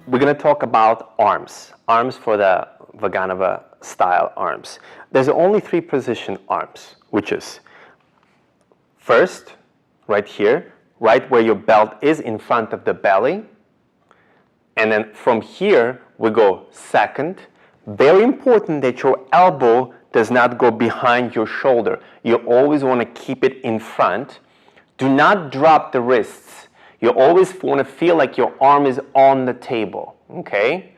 We're going to talk about arms for the Vaganova style arms. There's only 3 position arms, which is first, right here, right where your belt is in front of the belly. And then from here, we go second. Very important that your elbow does not go behind your shoulder. You always want to keep it in front. Do not drop the wrists. You always want to feel like your arm is on the table, okay?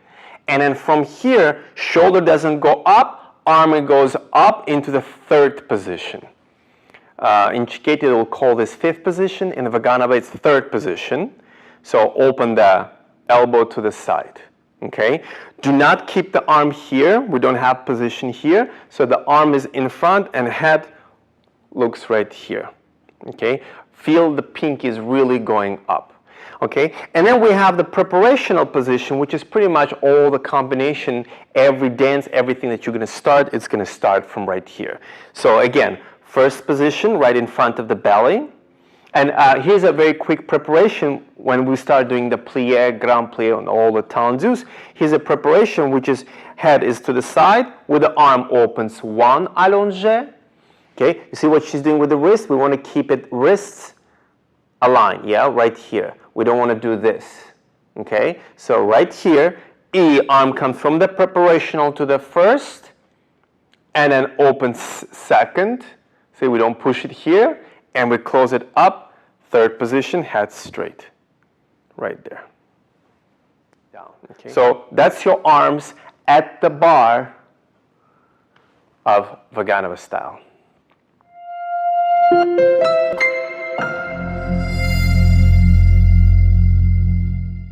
And then from here, shoulder doesn't go up, arm goes up into the 3rd position. In Cicchetti, we'll call this 5th position. In the Vaganova, it's 3rd position. So open the elbow to the side, okay? Do not keep the arm here. We don't have position here. So the arm is in front and head looks right here, okay? Feel the pinky is really going up, okay? And then we have the preparational position, which is pretty much all the combination, every dance, everything that you're going to start, it's going to start from right here. So again, first position right in front of the belly. And here's a very quick preparation when we start doing the plie, grand plie, and all the tendues. Here's a preparation which is head is to the side with the arm opens. 1 allongé. Okay, you see what she's doing with the wrist? We want to keep it wrists aligned, yeah, right here. We don't want to do this, okay? So right here, E, arm comes from the preparational to the first, and then opens second. See, we don't push it here, and we close it up, 3rd position, head straight, right there. Down, okay. So that's your arms at the bar of Vaganova style.